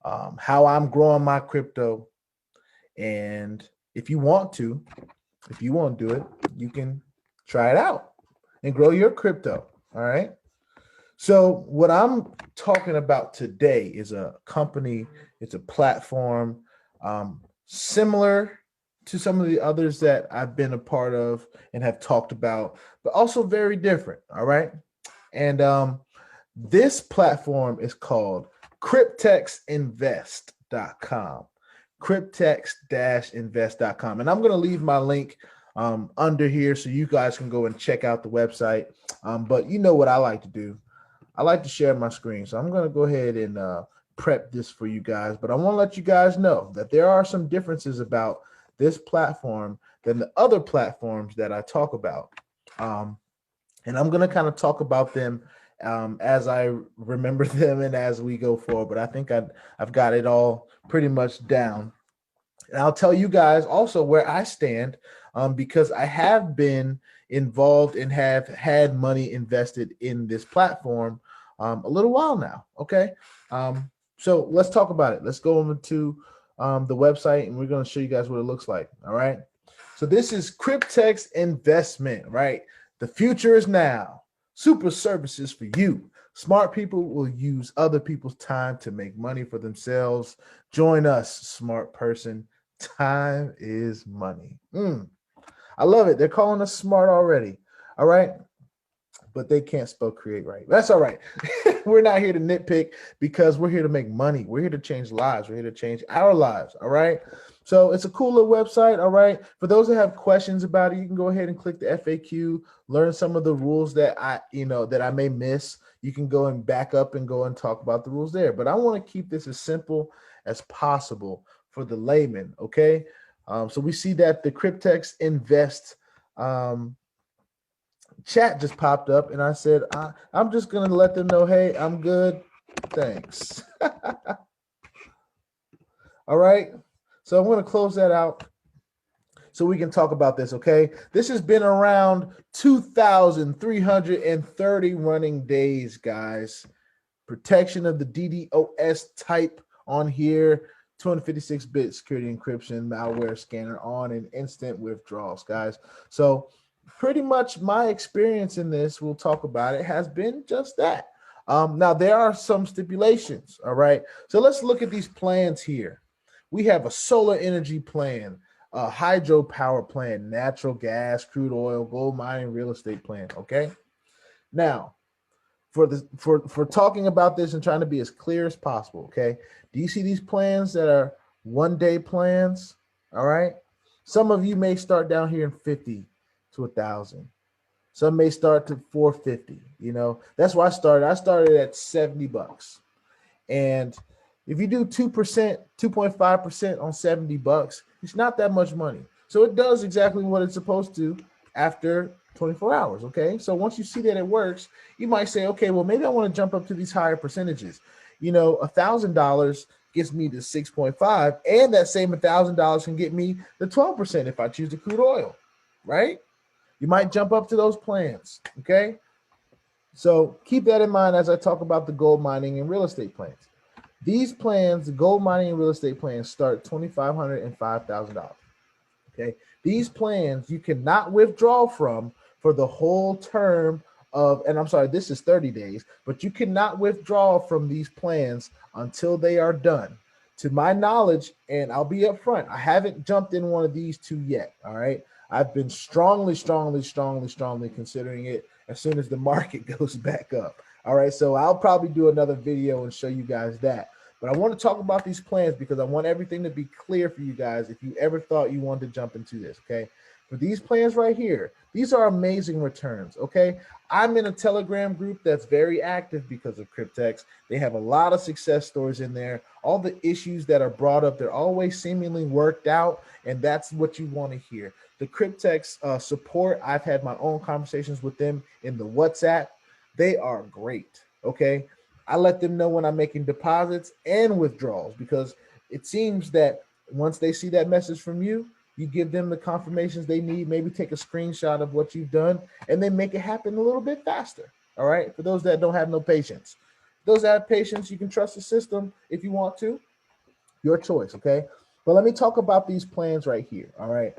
how I'm growing my crypto. And if you want to, if you won't do it, you can try it out and grow your crypto. All right. So what I'm talking about today is a company, it's a platform similar to some of the others that I've been a part of and have talked about, but also very different. All right. And this platform is called cryptexinvest.com. Cryptex-invest.com. And I'm going to leave my link under here so you guys can go and check out the website. But you know what I like to do. I like to share my screen. So I'm going to go ahead and prep this for you guys. But I want to let you guys know that there are some differences about this platform than the other platforms that I talk about. And I'm going to kind of talk about them as I remember them and as we go forward. But I think I've got it all pretty much down. And I'll tell you guys also where I stand because I have been involved and have had money invested in this platform a little while now. Okay. So let's talk about it. Let's go over to the website and we're going to show you guys what it looks like. All right. So this is Cryptex Investment, right? The future is now. Super services for you. Smart people will use other people's time to make money for themselves. Join us, smart person. Time is money. I love it. They're calling us smart already. All right. But they can't spell create right. That's all right. We're not here to nitpick because we're here to make money. We're here to change lives. We're here to change our lives. All right. So it's a cool little website. All right. For those that have questions about it, you can go ahead and click the FAQ, learn some of the rules that I may miss. You can go and back up and go and talk about the rules there. But I want to keep this as simple as possible for the layman. Okay. So we see that the Cryptex Invest chat just popped up, and I said, I'm just going to let them know, hey, I'm good. Thanks. All right. So I'm going to close that out so we can talk about this, okay? This has been around 2,330 running days, guys. Protection of the DDoS type on here, 256-bit security encryption, malware scanner on, and instant withdrawals, guys. So pretty much my experience in this, we'll talk about it, has been just that. Now, there are some stipulations, all right? So let's look at these plans here. We have a solar energy plan, a hydropower plan, natural gas, crude oil, gold mining, real estate plan, okay? Now, for talking about this and trying to be as clear as possible, okay? Do you see these plans that are one-day plans, all right? Some of you may start down here in 50 to 1,000. Some may start to 450. You know, that's where I started. I started at $70, and if you do 2%, 2.5% on $70, it's not that much money. So it does exactly what it's supposed to after 24 hours. Okay, so once you see that it works, you might say, okay, well maybe I want to jump up to these higher percentages. You know, $1,000 gets me to 6.5, and that same $1,000 can get me the 12% if I choose the crude oil, right? You might jump up to those plans, okay? So keep that in mind as I talk about the gold mining and real estate plans. These plans, the gold mining and real estate plans, start $2,500 and $5,000. Okay, these plans you cannot withdraw from for the whole term of, and I'm sorry, this is 30 days, but you cannot withdraw from these plans until they are done. To my knowledge, and I'll be upfront, I haven't jumped in one of these two yet. All right. I've been strongly considering it as soon as the market goes back up. All right. So I'll probably do another video and show you guys that. But I want to talk about these plans because I want everything to be clear for you guys if you ever thought you wanted to jump into this, okay? For these plans right here, these are amazing returns, okay? I'm in a Telegram group that's very active because of Cryptex. They have a lot of success stories in there. All the issues that are brought up, they're always seemingly worked out, and that's what you want to hear. The Cryptex support, I've had my own conversations with them in the WhatsApp. They are great, okay? I let them know when I'm making deposits and withdrawals because it seems that once they see that message from you, you give them the confirmations they need, maybe take a screenshot of what you've done, and then make it happen a little bit faster. All right. For those that don't have no patience, those that have patience, you can trust the system if you want to. Your choice, okay? But let me talk about these plans right here. All right.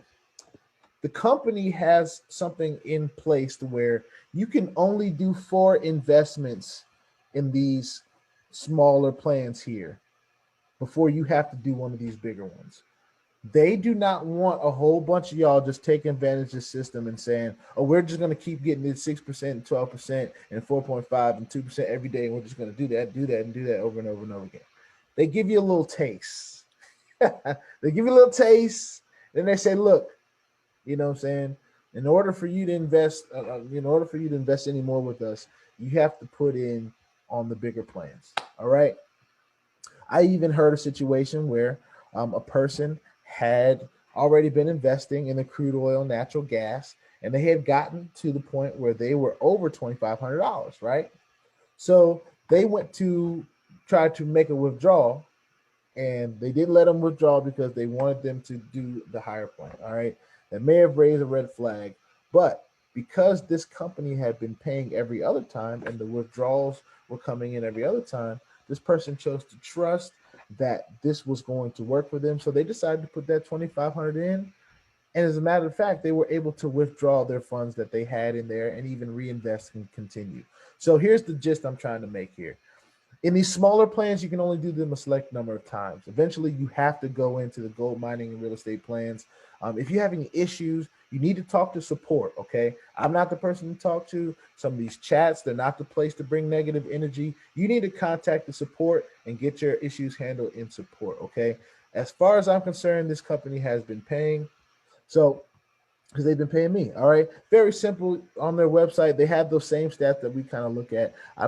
The company has something in place to where you can only do 4 investments in these smaller plans here before you have to do one of these bigger ones. They do not want a whole bunch of y'all just taking advantage of the system and saying, "Oh, we're just going to keep getting this 6%, 12%, and 4.5 and 2% every day, and we're just going to do that, do that, and do that over and over and over again." They give you a little taste. They give you a little taste, then they say, "Look, you know what I'm saying? In order for you to invest any more with us, you have to put in on the bigger plans." All right. I even heard a situation where a person had already been investing in the crude oil, natural gas, and they had gotten to the point where they were over $2,500, right? So they went to try to make a withdrawal, and they didn't let them withdraw because they wanted them to do the higher plan. All right. That may have raised a red flag, but because this company had been paying every other time and the withdrawals were coming in every other time, this person chose to trust that this was going to work for them. So they decided to put that 2,500 in. And as a matter of fact, they were able to withdraw their funds that they had in there and even reinvest and continue. So here's the gist I'm trying to make here. In these smaller plans, you can only do them a select number of times. Eventually, you have to go into the gold mining and real estate plans. If you have any issues, you need to talk to support. Okay, I'm not the person to talk to. Some of these chats, they're not the place to bring negative energy. You need to contact the support and get your issues handled in support. Okay, as far as I'm concerned, this company has been paying. So because they've been paying me. All right. Very simple on their website. They have those same stats that we kind of look at. I